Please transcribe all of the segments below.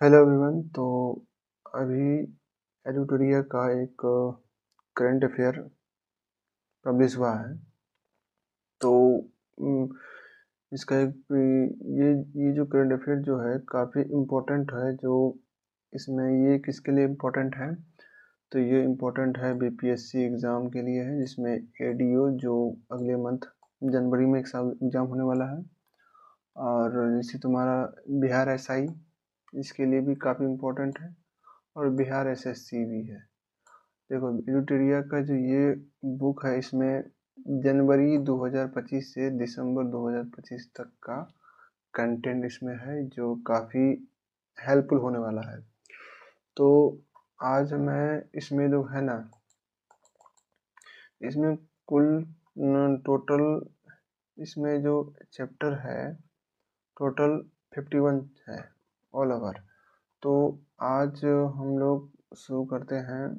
Hello everyone. तो अभी एडिटोरिया का एक करंट अफेयर पब्लिश हुआ है। तो उम, इसका एक ये जो करंट अफेयर जो है काफ़ी इम्पोर्टेंट है। जो इसमें ये किसके लिए इम्पोर्टेंट है, तो ये इम्पोर्टेंट है बीपीएससी एग्ज़ाम के लिए है, जिसमें एडीओ जो अगले मंथ जनवरी में एग्ज़ाम होने वाला है। और जैसे तुम्हारा बिहार एसआई, इसके लिए भी काफ़ी इम्पोर्टेंट है। और बिहार एसएससी भी है। देखो, एडिटोरिया का जो ये बुक है, इसमें जनवरी 2025 से दिसंबर 2025 तक का कंटेंट इसमें है, जो काफ़ी हेल्पफुल होने वाला है। तो आज मैं इसमें जो है ना, इसमें कुल टोटल इसमें जो चैप्टर है टोटल 51 है ऑल ओवर। तो आज हम लोग शुरू करते हैं।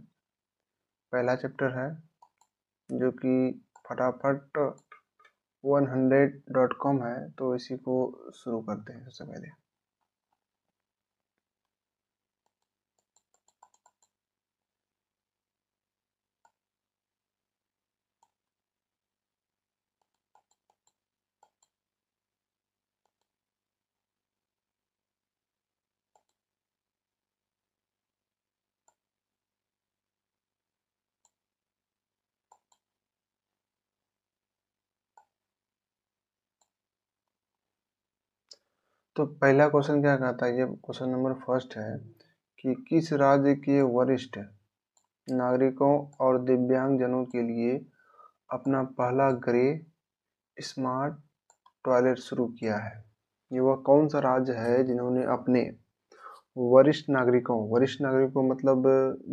पहला चैप्टर है जो कि फटाफट 100.com है, तो इसी को शुरू करते हैं सबसे पहले। तो पहला क्वेश्चन क्या कहता है, ये क्वेश्चन नंबर फर्स्ट है कि किस राज्य के वरिष्ठ नागरिकों और दिव्यांगजनों के लिए अपना पहला ग्रे स्मार्ट टॉयलेट शुरू किया है। ये वह कौन सा राज्य है जिन्होंने अपने वरिष्ठ नागरिकों मतलब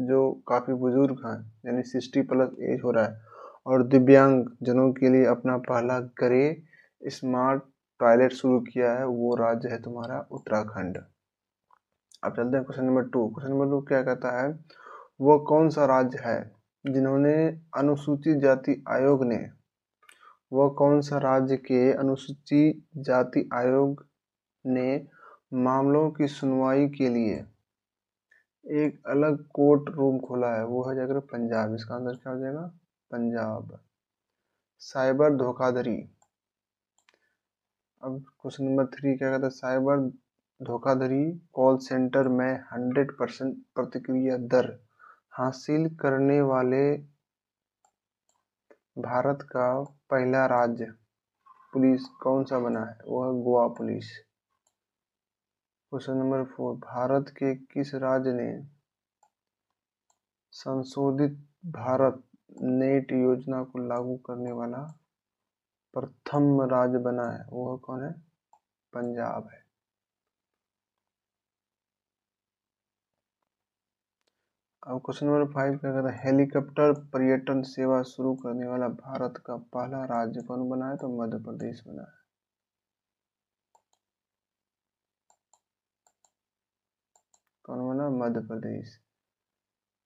जो काफ़ी बुजुर्ग हैं, यानी 60+ एज हो रहा है, और दिव्यांग जनों के लिए अपना पहला ग्रे स्मार्ट टॉयलेट शुरू किया है, वो राज्य है तुम्हारा उत्तराखंड। अब चलते हैं क्वेश्चन नंबर 2। क्वेश्चन नंबर 2 क्या कहता है, वो कौन सा राज्य है जिन्होंने अनुसूचित जाति आयोग ने वह कौन सा राज्य के अनुसूचित जाति आयोग ने मामलों की सुनवाई के लिए एक अलग कोर्ट रूम खोला है, वो है जाकर पंजाब। इसका आंसर क्या हो जाएगा, पंजाब। साइबर धोखाधड़ी। अब क्वेश्चन नंबर 3 क्या कहता है, साइबर धोखाधड़ी कॉल सेंटर में 100% प्रतिक्रिया दर हासिल करने वाले भारत का पहला राज्य पुलिस कौन सा बना है, वो है Goa police. Question number 4, Bharat के किस राज्य ने संशोधित भारत नेट योजना को लागू करने वाला प्रथम राज्य बना है, वो कौन है, पंजाब है। अब क्वेश्चन नंबर 5 क्या कहता है, हेलीकॉप्टर पर्यटन सेवा शुरू करने वाला भारत का पहला राज्य कौन बना है, तो मध्य प्रदेश बना है। कौन बना, मध्य प्रदेश।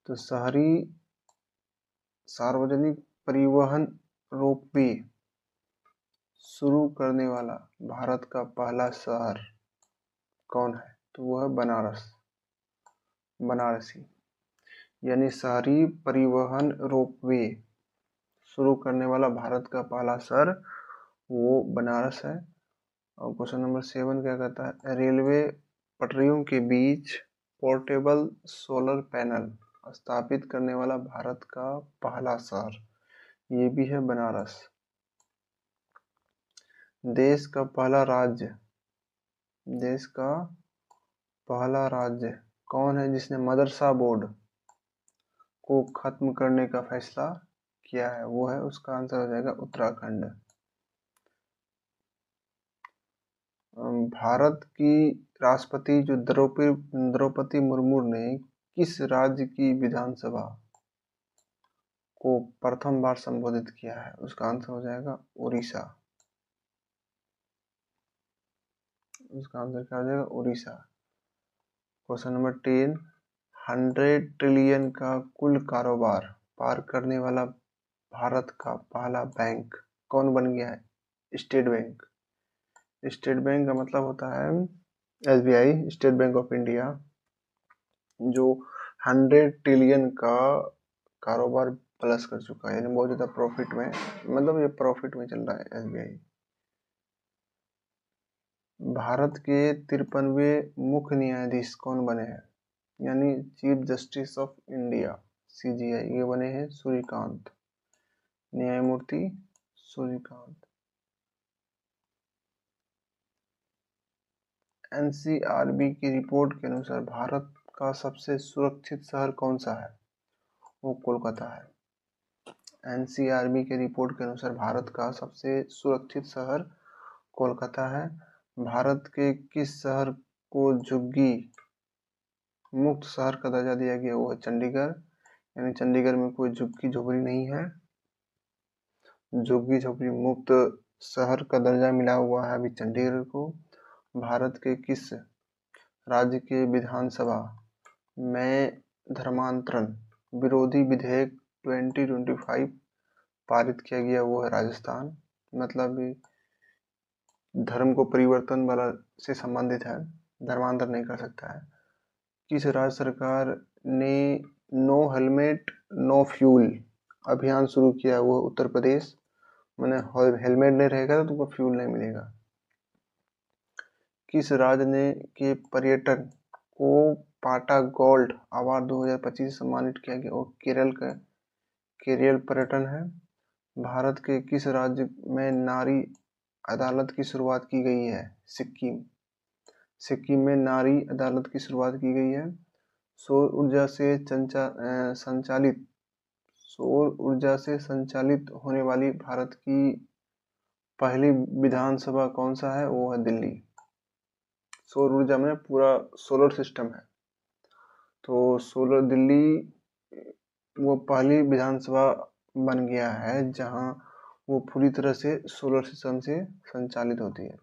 तो शहरी सार्वजनिक परिवहन रोपवे शुरू करने वाला भारत का पहला शहर कौन है, तो वो है बनारसी। यानी शहरी परिवहन रोपवे शुरू करने वाला भारत का पहला शहर वो बनारस है। और क्वेश्चन नंबर 7 क्या कहता है, रेलवे पटरियों के बीच पोर्टेबल सोलर पैनल स्थापित करने वाला भारत का पहला शहर, ये भी है बनारस। देश का पहला राज्य कौन है जिसने मदरसा बोर्ड को खत्म करने का फैसला किया है, वो है, उसका आंसर हो जाएगा उत्तराखंड। भारत की राष्ट्रपति जो द्रौपदी मुर्मू ने किस राज्य की विधानसभा को प्रथम बार संबोधित किया है, उसका आंसर हो जाएगा उड़ीसा। उसका आंसर क्या हो जाएगा, उड़ीसा। क्वेश्चन नंबर 10, 100 ट्रिलियन का कुल कारोबार पार करने वाला भारत का पहला बैंक कौन बन गया है, स्टेट बैंक। स्टेट बैंक का मतलब होता है SBI, state bank of India. जो 100 ट्रिलियन का कारोबार प्लस कर चुका है, यानी बहुत ज़्यादा प्रॉफिट में, मतलब ये प्रॉफिट में चल रहा है एसबीआई। भारत के 53वें मुख्य न्यायाधीश कौन बने हैं, यानी chief justice of India CGI, ये बने हैं सूर्यकांत, न्यायमूर्ति सूर्यकांत। एनसीआरबी की रिपोर्ट के अनुसार भारत का सबसे सुरक्षित शहर कौन सा है, वो कोलकाता है। एनसीआरबी के रिपोर्ट के अनुसार भारत का सबसे सुरक्षित शहर कोलकाता है। भारत के किस शहर को झुग्गी मुक्त शहर का दर्जा दिया गया, वो है चंडीगढ़, यानी चंडीगढ़ में कोई झुग्गी झोपड़ी नहीं है। झुग्गी झोपड़ी मुक्त शहर का दर्जा मिला हुआ है अभी चंडीगढ़ को। भारत के किस राज्य के विधानसभा में धर्मांतरण विरोधी विधेयक 2025 पारित किया गया, वो है राजस्थान। मतलब धर्म को परिवर्तन वाला से संबंधित है, धर्मांतर नहीं कर सकता है। किस राज्य सरकार ने नो हेलमेट नो फ्यूल अभियान शुरू किया, वो उत्तर प्रदेश। मैंने हेलमेट नहीं रहेगा तो तुमको फ्यूल नहीं मिलेगा। किस राज्य ने के पर्यटन को पाटा गोल्ड अवार्ड 2025 सम्मानित किया गया, और केरल का केरल पर्यटन है। भारत के किस राज्य में नारी अदालत की शुरुआत की गई है, सिक्किम। सिक्किम में नारी अदालत की शुरुआत की गई है। सौर ऊर्जा से संचालित होने वाली भारत की पहली विधानसभा कौन सा है, वो है दिल्ली। सौर ऊर्जा में पूरा सोलर सिस्टम है, तो सोलर दिल्ली वो पहली विधानसभा बन गया है जहां वो पूरी तरह से सोलर सिस्टम से संचालित होती है।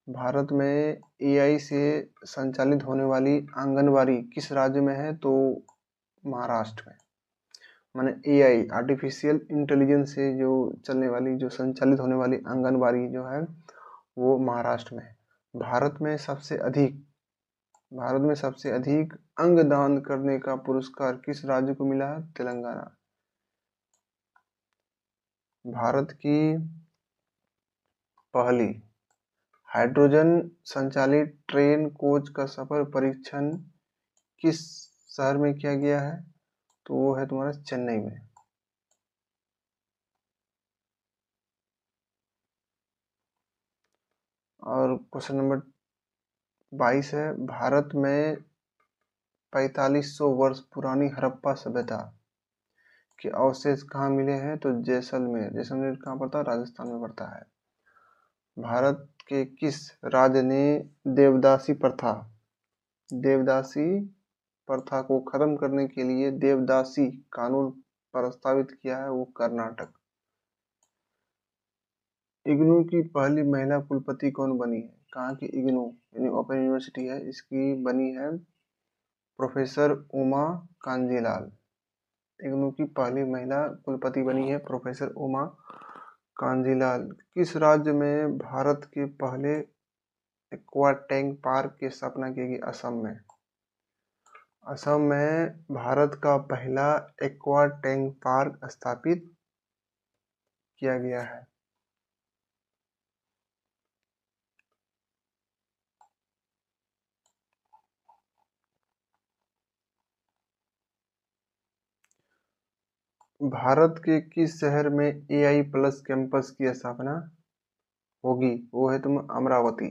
भारत में एआई से संचालित होने वाली आंगनबाड़ी किस राज्य में है, तो महाराष्ट्र में। माने एआई आर्टिफिशियल इंटेलिजेंस से जो चलने वाली, जो संचालित होने वाली आंगनबाड़ी जो है वो महाराष्ट्र में है। भारत में सबसे अधिक अंगदान करने का पुरस्कार किस राज्य को मिला है, तेलंगाना। भारत की पहली हाइड्रोजन संचालित ट्रेन कोच का सफर परीक्षण किस शहर में किया गया है, तो वो है तुम्हारा चेन्नई में। और क्वेश्चन नंबर 22 है, भारत में 4500 वर्ष पुरानी हड़प्पा सभ्यता के अवशेष कहाँ मिले हैं, तो जैसलमेर। जैसलमेर कहाँ पड़ता है, राजस्थान में पड़ता है। भारत के किस राज्य ने देवदासी प्रथा को खत्म करने के लिए देवदासी कानून प्रस्तावित किया है, वो कर्नाटक। इग्नू की पहली महिला कुलपति कौन बनी है, कहाँ की इग्नू यानी ओपन यूनिवर्सिटी है, इसकी बनी है प्रोफेसर उमा कांजीलाल। इग्नू की पहली महिला कुलपति बनी है प्रोफेसर उमा कांजीलाल। किस राज्य में भारत के पहले एक्वा टैंक पार्क की स्थापना की गई, असम में। असम में भारत का पहला एक्वा टैंक पार्क स्थापित किया गया है। भारत के किस शहर में एआई प्लस कैंपस की स्थापना होगी, वो है तुम अमरावती।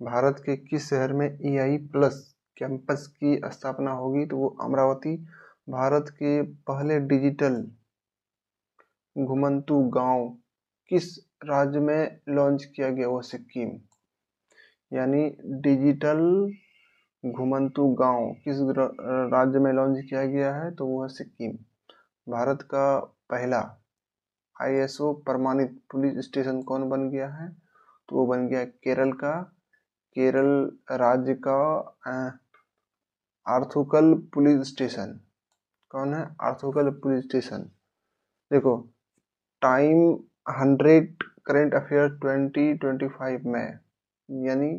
भारत के किस शहर में एआई प्लस कैंपस की स्थापना होगी, तो वो अमरावती। भारत के पहले डिजिटल घुमंतू गांव किस राज्य में लॉन्च किया गया, वो सिक्किम। यानी डिजिटल घुमंतू गांव किस राज्य में लॉन्च किया गया है, तो वो है सिक्किम। भारत का पहला आईएसओ प्रमाणित पुलिस स्टेशन कौन बन गया है, तो वो बन गया केरल का। केरल राज्य का आर्थुकल पुलिस स्टेशन कौन है, आर्थुकल पुलिस स्टेशन। देखो टाइम 100 करंट अफेयर 2025 में, यानी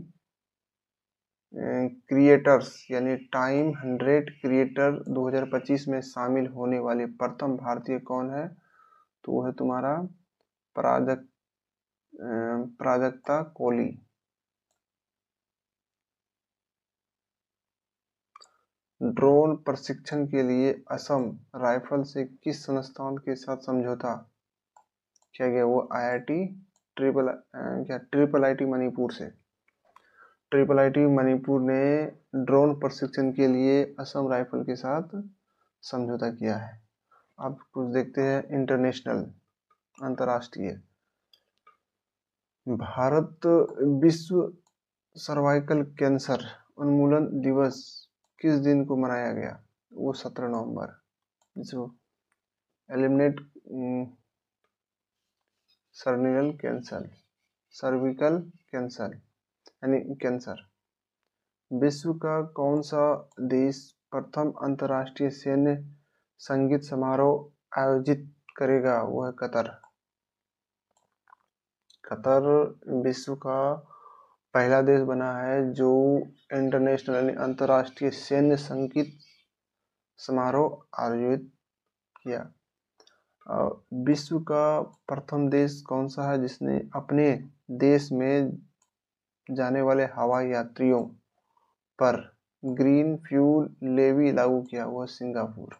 क्रिएटर्स यानी टाइम 100 क्रिएटर 2025 में शामिल होने वाले प्रथम भारतीय कौन है? तो वो है तुम्हारा प्राजक्ता कोली। ड्रोन प्रशिक्षण के लिए असम राइफल से किस संस्थान के साथ समझौता किया गया? वो IIT ट्रिपल आईटी मणिपुर से। ट्रिपल आईटी मणिपुर ने ड्रोन प्रशिक्षण के लिए असम राइफल के साथ समझौता किया है। अब कुछ देखते हैं इंटरनेशनल, अंतर्राष्ट्रीय। भारत विश्व सर्वाइकल कैंसर उन्मूलन दिवस किस दिन को मनाया गया? वो 17 नवंबर। जो एलिमिनेट सर्विकल कैंसर यानी कैंसर। विश्व का कौन सा देश प्रथम अंतर्राष्ट्रीय सैन्य संगीत समारोह आयोजित करेगा? वो है कतर। कतर विश्व का पहला देश बना है जो इंटरनेशनल यानी अंतर्राष्ट्रीय सैन्य संगीत समारोह आयोजित किया। विश्व का प्रथम देश कौन सा है जिसने अपने देश में जाने वाले हवाई यात्रियों पर ग्रीन फ्यूल लेवी लागू किया? वह सिंगापुर।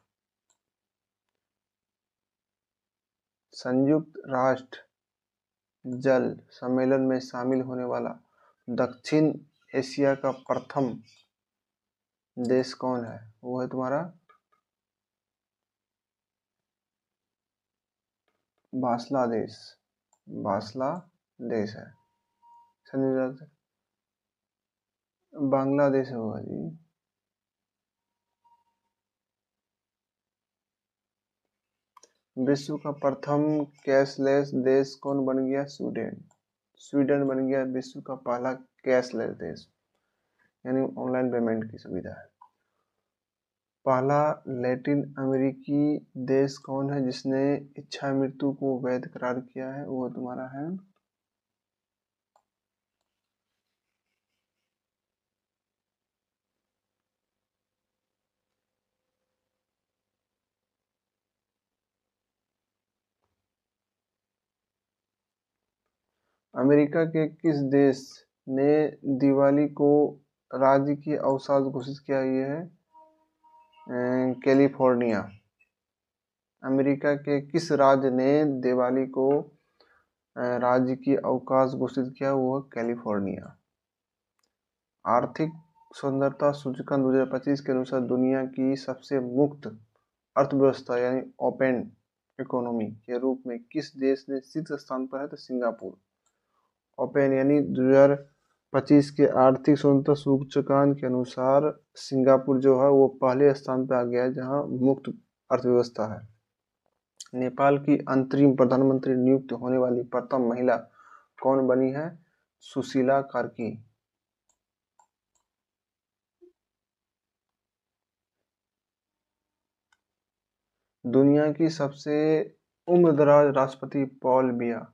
संयुक्त राष्ट्र जल सम्मेलन में शामिल होने वाला दक्षिण एशिया का प्रथम देश कौन है? वो है तुम्हारा बांग्लादेश। बांग्लादेश है। बांग्लादेश होगा जी। विश्व का प्रथम कैशलेस देश कौन बन गया? स्वीडन बन गया विश्व का पहला कैशलेस देश, यानी ऑनलाइन पेमेंट की सुविधा है। पहला लैटिन अमेरिकी देश कौन है जिसने इच्छा मृत्यु को वैध करार किया है? वो तुम्हारा है अमेरिका के किस देश ने दिवाली को राज्य की अवकाश घोषित किया? ये है कैलिफोर्निया। अमेरिका के किस राज्य ने दिवाली को राज्य की अवकाश घोषित किया? वो है कैलिफोर्निया। आर्थिक सुंदरता सूचकांक 2025 के अनुसार दुनिया की सबसे मुक्त अर्थव्यवस्था यानी ओपन इकोनॉमी के रूप में किस देश ने शीर्ष स्थान पर है? तो सिंगापुर। ओपन यानी 2025 के आर्थिक सुंदरता सूचकांक के अनुसार सिंगापुर जो है वो पहले स्थान पर आ गया है जहां मुक्त अर्थव्यवस्था है। नेपाल की अंतरिम प्रधानमंत्री नियुक्त होने वाली प्रथम महिला कौन बनी है? सुशीला कार्की। दुनिया की सबसे उम्रदराज राष्ट्रपति पॉल बिया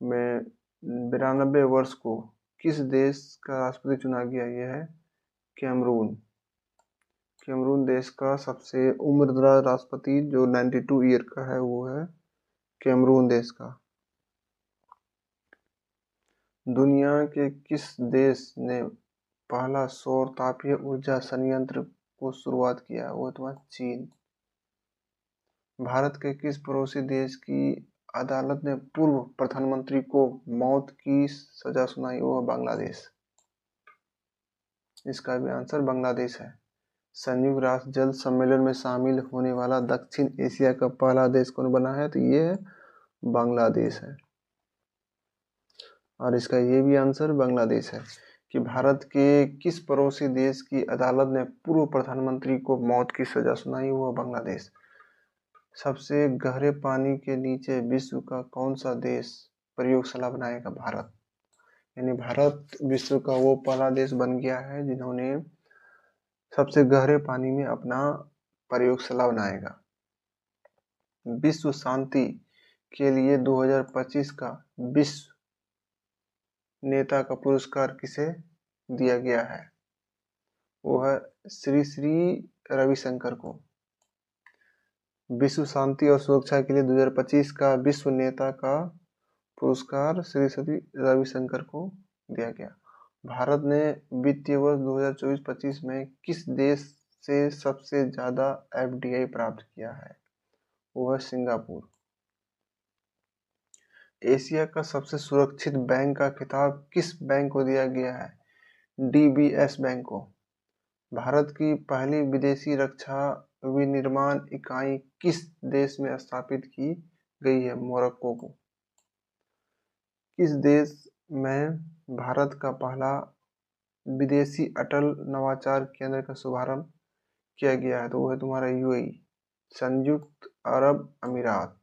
में 92 वर्ष को किस देश का राष्ट्रपति चुना गया? यह है कैमरून। कैमरून देश का सबसे उम्रदराज राष्ट्रपति जो 92 ईयर का है वो है कैमरून देश का। दुनिया के किस देश ने पहला सौर तापीय ऊर्जा संयंत्र को शुरुआत किया? वो तुम्हारा चीन। भारत के किस पड़ोसी देश की अदालत ने पूर्व प्रधानमंत्री को मौत की सजा सुनाई? वो बांग्लादेश। इसका भी आंसर बांग्लादेश है। संयुक्त राष्ट्र जल सम्मेलन में शामिल होने वाला दक्षिण एशिया का पहला देश कौन बना है? तो ये है बांग्लादेश है। और इसका ये भी आंसर बांग्लादेश है कि भारत के किस पड़ोसी देश की अदालत ने पूर्व प्रधानमंत्री को मौत की सजा सुनाई? वो बांग्लादेश। सबसे गहरे पानी के नीचे विश्व का कौन सा देश प्रयोगशाला बनाएगा? भारत। यानी भारत विश्व का वो पहला देश बन गया है जिन्होंने सबसे गहरे पानी में अपना प्रयोगशाला बनाएगा। विश्व शांति के लिए 2025 का विश्व नेता का पुरस्कार किसे दिया गया है? वो है श्री श्री रविशंकर को। विश्व शांति और सुरक्षा के लिए 2025 का विश्व नेता का पुरस्कार श्री श्री रविशंकर को दिया गया। भारत ने वित्तीय वर्ष 2024-25 में किस देश से सबसे ज्यादा एफडीआई प्राप्त किया है? वो है सिंगापुर। एशिया का सबसे सुरक्षित बैंक का खिताब किस बैंक को दिया गया है? डीबीएस बैंक को। भारत की पहली विदेशी रक्षा विनिर्माण इकाई किस देश में स्थापित की गई है? मोरक्को को। किस देश में भारत का पहला विदेशी अटल नवाचार केंद्र का शुभारंभ किया गया है? तो वो है तुम्हारा यूएई, संयुक्त अरब अमीरात।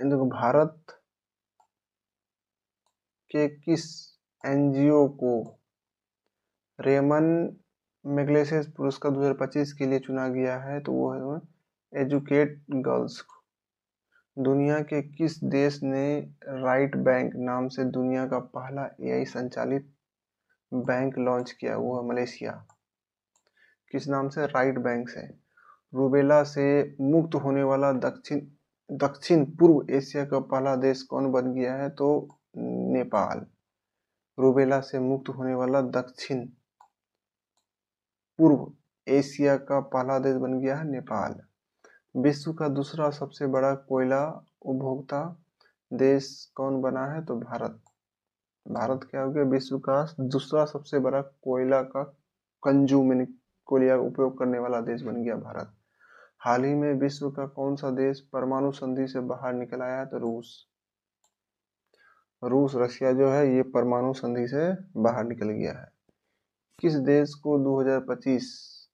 देखो, भारत के किस एनजीओ को रेमन मैग्सेसे पुरस्कार 2025 के लिए चुना गया है? तो वो है एजुकेट गर्ल्स। दुनिया के किस देश ने राइट बैंक नाम से दुनिया का पहला एआई संचालित बैंक लॉन्च किया? वो है मलेशिया। किस नाम से? राइट बैंक से। रूबेला से मुक्त होने वाला दक्षिण पूर्व एशिया का पहला देश कौन बन गया है? तो नेपाल। रूबेला से मुक्त होने वाला दक्षिण पूर्व एशिया का पहला देश बन गया है नेपाल। विश्व का दूसरा सबसे बड़ा कोयला उपभोक्ता देश कौन बना है? तो भारत। भारत क्या हो गया? विश्व का दूसरा सबसे बड़ा कोयला का कंज्यूम यानी कोयला उपयोग करने वाला देश बन गया भारत। हाल ही में विश्व का कौन सा देश परमाणु संधि से बाहर निकल आया है? तो रूस। रशिया जो है ये परमाणु संधि से बाहर निकल गया है। किस देश को 2025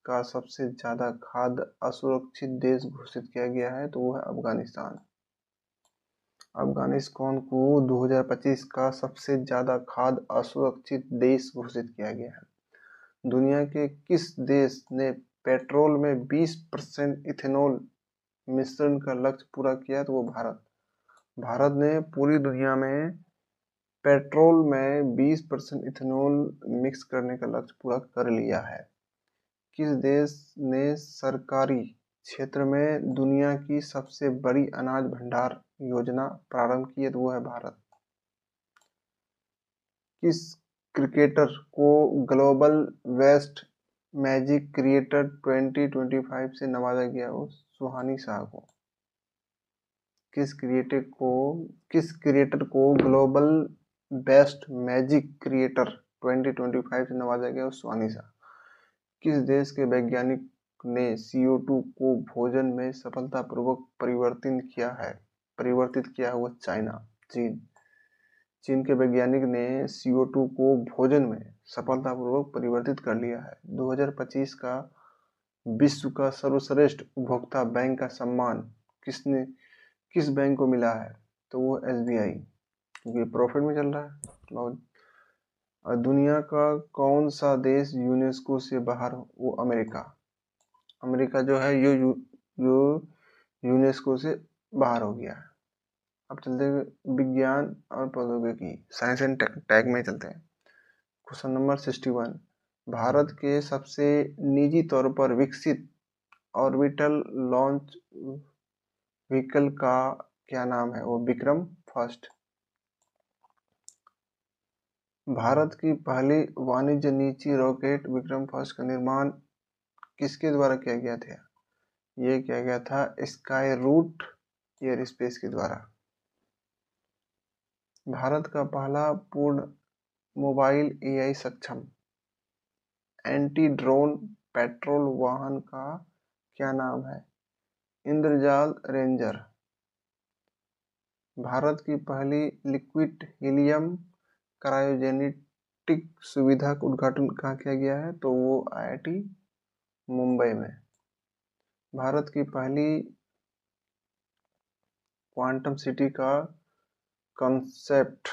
का सबसे ज्यादा खाद्य असुरक्षित देश घोषित किया गया है? तो वो है अफगानिस्तान। अफगानिस्तान को 2025 का सबसे ज्यादा खाद्य असुरक्षित देश घोषित किया गया है। दुनिया के किस देश ने पेट्रोल में 20% इथेनॉल मिश्रण का लक्ष्य पूरा किया? तो वो भारत। भारत ने पूरी दुनिया में पेट्रोल में 20% इथेनॉल मिक्स करने का लक्ष्य पूरा कर लिया है। किस देश ने सरकारी क्षेत्र में दुनिया की सबसे बड़ी अनाज भंडार योजना प्रारंभ की है? तो वो है भारत। किस क्रिकेटर को ग्लोबल बेस्ट मैजिक क्रिएटर 2025 से नवाजा गया? वो सुहानी शाह को। किस क्रिएटर को ग्लोबल बेस्ट मैजिक क्रिएटर 2025 से नवाजा गया? सुहानी शाह। किस देश के वैज्ञानिक ने CO2 को भोजन में सफलतापूर्वक परिवर्तित किया है? वो चाइना, चीन। चीन के वैज्ञानिक ने CO2 को भोजन में सफलतापूर्वक परिवर्तित कर लिया है। 2025 का विश्व का सर्वश्रेष्ठ उपभोक्ता बैंक का सम्मान किस बैंक को मिला है? तो वो SBI, क्योंकि प्रॉफिट में चल रहा है बहुत। और दुनिया का कौन सा देश यूनेस्को से बाहर? वो अमेरिका। अमेरिका जो है यो यूनेस्को से बाहर हो गया है। अब चलते हैं विज्ञान और प्रौद्योगिकी, साइंस एंड टेक में चलते हैं। Question number 61। भारत के सबसे निजी तौर पर विकसित ऑर्बिटल लॉन्च व्हीकल का क्या नाम है? वो विक्रम फर्स्ट। भारत की पहली वाणिज्य निजी रॉकेट विक्रम फर्स्ट का निर्माण किसके द्वारा किया गया था? ये किया गया था स्काई रूट एयर स्पेस के द्वारा। भारत का पहला पूर्ण मोबाइल AI सक्षम एंटी ड्रोन पेट्रोल वाहन का क्या नाम है? इंद्रजाल रेंजर। भारत की पहली लिक्विड हीलियम क्रायोजेनिक सुविधा का उद्घाटन कहाँ किया गया है? तो वो IIT मुंबई में। भारत की पहली क्वांटम सिटी का कॉन्सेप्ट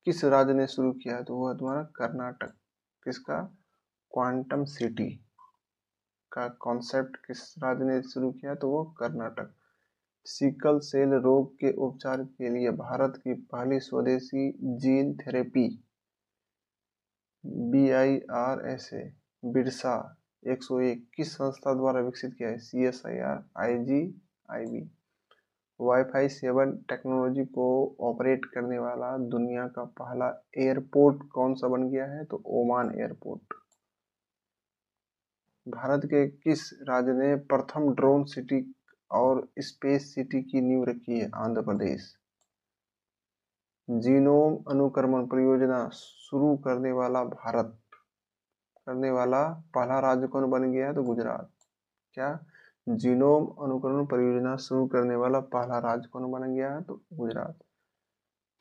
किस राज्य ने शुरू किया है? तो वो है तुम्हारा कर्नाटक। किसका? क्वांटम सिटी का कॉन्सेप्ट किस राज्य ने शुरू किया? तो वो कर्नाटक। सिकल सेल रोग के उपचार के लिए भारत की पहली स्वदेशी जीन थेरेपी BIRSA बिरसा 101 किस संस्था द्वारा विकसित किया है? CSIR IGIB। वाईफाई 7 टेक्नोलॉजी को ऑपरेट करने वाला दुनिया का पहला एयरपोर्ट कौन सा बन गया है? तो ओमान एयरपोर्ट। भारत के किस राज्य ने प्रथम ड्रोन सिटी और स्पेस सिटी की नींव रखी है? आंध्र प्रदेश। जीनोम अनुक्रमण परियोजना शुरू करने वाला पहला राज्य कौन बन गया है? तो गुजरात। क्या? जीनोम अनुक्रमण परियोजना शुरू करने वाला पहला राज्य कौन बन गया है? तो गुजरात।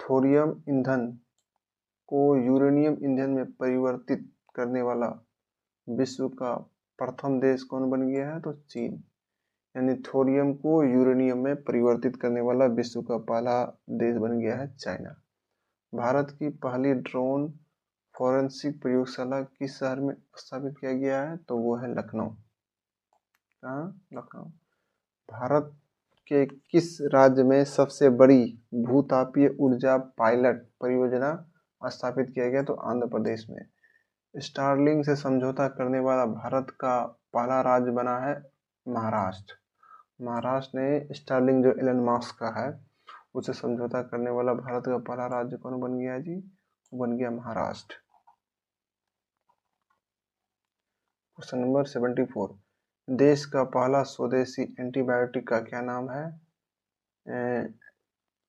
थोरियम ईंधन को यूरेनियम ईंधन में परिवर्तित करने वाला विश्व का प्रथम देश कौन बन गया है? तो चीन। यानी थोरियम को यूरेनियम में परिवर्तित करने वाला विश्व का पहला देश बन गया है चाइना। भारत की पहली ड्रोन फॉरेंसिक प्रयोगशाला किस शहर में स्थापित किया गया है? तो वो है लखनऊ। कहाँ? लखनऊ। भारत के किस राज्य में सबसे बड़ी भूतापीय ऊर्जा पायलट परियोजना स्थापित किया गया? तो आंध्र प्रदेश में। स्टारलिंक से समझौता करने वाला भारत का पहला राज्य बना है महाराष्ट्र। महाराष्ट्र ने स्टारलिंक जो एलन मस्क का है उसे समझौता करने वाला भारत का पहला राज्य कौन बन गया जी? बन गया महाराष्ट्र। Question number 74। देश का पहला स्वदेशी एंटीबायोटिक का क्या नाम है?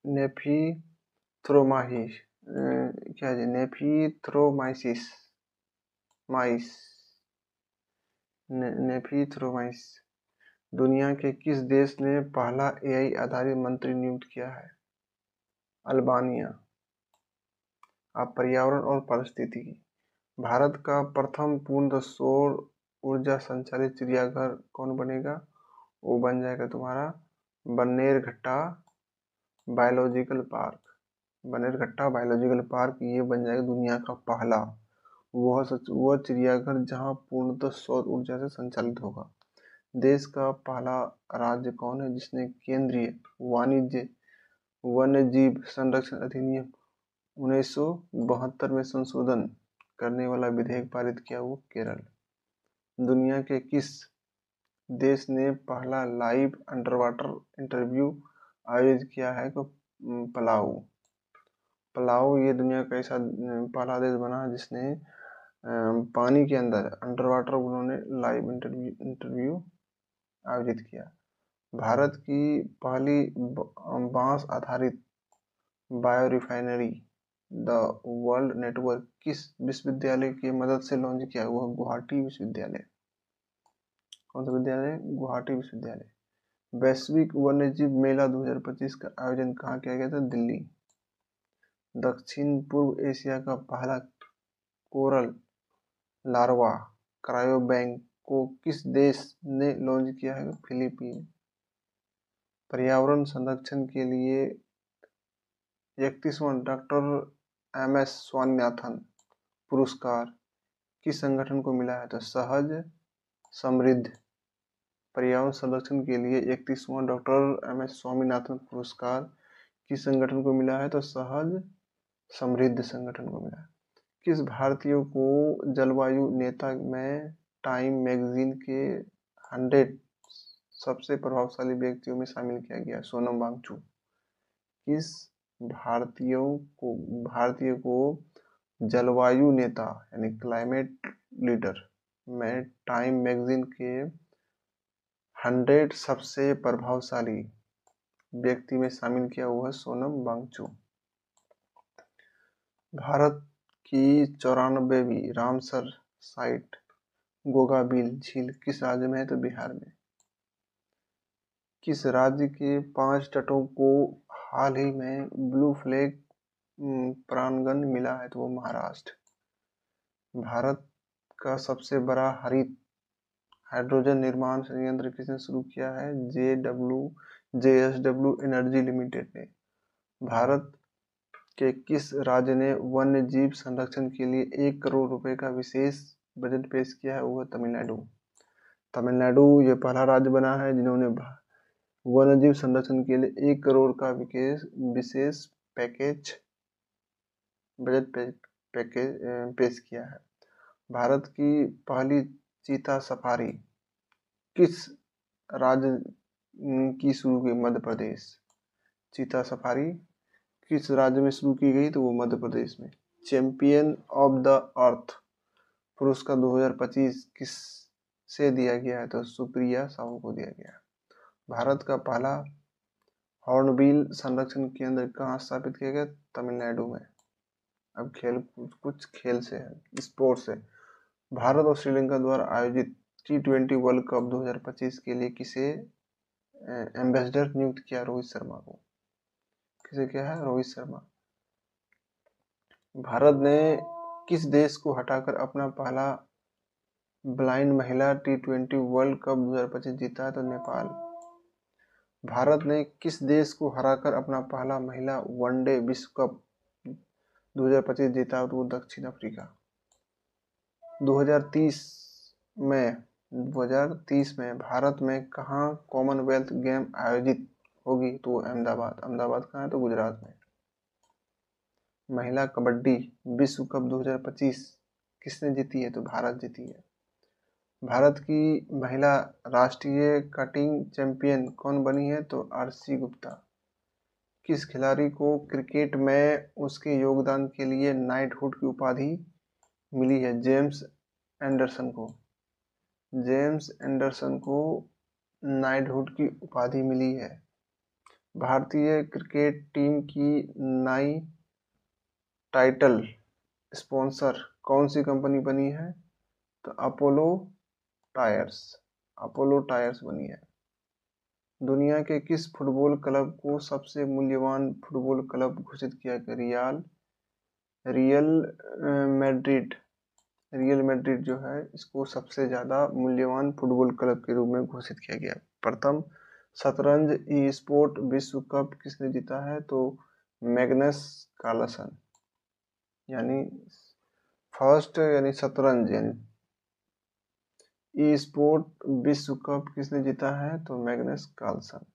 नेफीथ्रोमाइसिस। क्या जी? नेफीथ्रोमाइसिस नेफीथ्रोमाइसिस। दुनिया के किस देश ने पहला AI आधारित मंत्री नियुक्त किया है? अल्बानिया। अब पर्यावरण और पारिस्थितिकी। भारत का प्रथम पूर्ण सौर ऊर्जा संचालित चिड़ियाघर कौन बनेगा? वो बन जाएगा तुम्हारा Bannerghatta biological park. Bannerghatta biological park ये बन जाएगा दुनिया का पहला वह चिड़ियाघर जहां पूर्णतः सौर ऊर्जा से संचालित होगा। देश का पहला राज्य कौन है जिसने केंद्रीय वाणिज्य वन्यजीव संरक्षण अधिनियम 1972 में संशोधन करने वाला विधेयक पारित किया? वो केरल। दुनिया के किस देश ने पहला लाइव अंडरवाटर इंटरव्यू आयोजित किया है? तो पलाऊ ये दुनिया का ऐसा पहला देश बना जिसने पानी के अंदर अंडरवाटर उन्होंने लाइव इंटरव्यू आयोजित किया। भारत की पहली बांस आधारित bio refinery the world network किस विश्वविद्यालय की मदद से लॉन्च किया? वह गुवाहाटी विश्वविद्यालय। कौन सा विद्यालय? गुवाहाटी विश्वविद्यालय। वैश्विक वन्यजीव मेला 2025 का आयोजन कहाँ किया गया था? दिल्ली। दक्षिण पूर्व एशिया का पहला कोरल लार्वा क्रायोबैंक को किस देश ने लॉन्च किया है? फिलीपीन। पर्यावरण संरक्षण के लिए 31वां डॉक्टर MS स्वामीनाथन पुरस्कार किस संगठन को मिला है? तो सहज समृद्ध। पर्यावरण संरक्षण के लिए 31वां डॉक्टर MS स्वामीनाथन पुरस्कार किस संगठन को मिला है? तो सहज समृद्ध संगठन को मिला है। किस भारतीय को जलवायु नेता में टाइम मैगजीन के 100 सबसे प्रभावशाली व्यक्तियों में शामिल किया गया? सोनम वांगचुक। किस भारतीय को जलवायु नेता यानी क्लाइमेट लीडर में टाइम मैगजीन के 100 सबसे प्रभावशाली व्यक्ति में शामिल किया हुआ है? सोनम वांगचुक। भारत की 94वीं रामसर साइट गोगाबिल झील किस राज्य में है? तो बिहार में। किस राज्य के 5 तटों को हाल ही में ब्लू फ्लैग प्रमाणन मिला है? तो वो महाराष्ट्र। भारत का सबसे बड़ा हरित हाइड्रोजन निर्माण संयंत्र किसने शुरू किया है? JSW एनर्जी लिमिटेड ने। भारत के किस राज्य ने वन्य जीव संरक्षण के लिए 1 करोड़ रुपए का विशेष बजट पेश किया है? वो तमिलनाडु। तमिलनाडु ये पहला राज्य बना है जिन्होंने वन्यजीव संरक्षण के लिए 1 करोड़ का विशेष पैकेज बजट पैकेज पेश किया है। भारत की पहली चीता सफारी किस राज्य की शुरू हुई? मध्य प्रदेश। चीता सफारी किस राज्य में शुरू की गई? तो वो मध्य प्रदेश में। चैंपियन ऑफ द अर्थ पुरस्कार 2025 किस से दिया गया है? तो सुप्रिया साहू को दिया गया है। भारत का पहला हॉर्नबिल संरक्षण केंद्र कहाँ स्थापित किया गया? तमिलनाडु में। अब कुछ खेल से है, स्पोर्ट्स से। भारत और श्रीलंका द्वारा आयोजित T20 वर्ल्ड कप 2025 के लिए किसे एम्बेसडर नियुक्त किया? रोहित शर्मा को। किसे क्या है? रोहित शर्मा। भारत ने किस देश को हटाकर अपना पहला ब्लाइंड महिला T20 वर्ल्ड कप 2025 जीता है? तो नेपाल। भारत ने किस देश को हराकर अपना पहला महिला वनडे विश्व कप 2025 जीता? तो दक्षिण अफ्रीका। 2030 में भारत में कहाँ कॉमनवेल्थ गेम आयोजित होगी? तो अहमदाबाद। अहमदाबाद कहाँ है? तो गुजरात में। महिला कबड्डी विश्व कप 2025 किसने जीती है? तो भारत जीती है। भारत की महिला राष्ट्रीय कटिंग चैंपियन कौन बनी है? तो आरसी गुप्ता। किस खिलाड़ी को क्रिकेट में उसके योगदान के लिए नाइटहुड की उपाधि मिली है? जेम्स एंडरसन को। जेम्स एंडरसन को नाइटहुड की उपाधि मिली है। भारतीय क्रिकेट टीम की नई टाइटल स्पॉन्सर कौन सी कंपनी बनी है? तो अपोलो टायर्स बनी है। दुनिया के किस फुटबॉल क्लब को सबसे मूल्यवान फुटबॉल क्लब घोषित किया गया? रियल मैड्रिड जो है इसको सबसे ज़्यादा मूल्यवान फुटबॉल क्लब के रूप में घोषित किया गया। प्रथम शतरंज ई स्पोर्ट विश्व कप किसने जीता है? तो मैग्नस कार्लसन। यानी फर्स्ट यानी शतरंज यानी ई स्पोर्ट विश्व कप किसने जीता है? तो मैग्नस कार्लसन।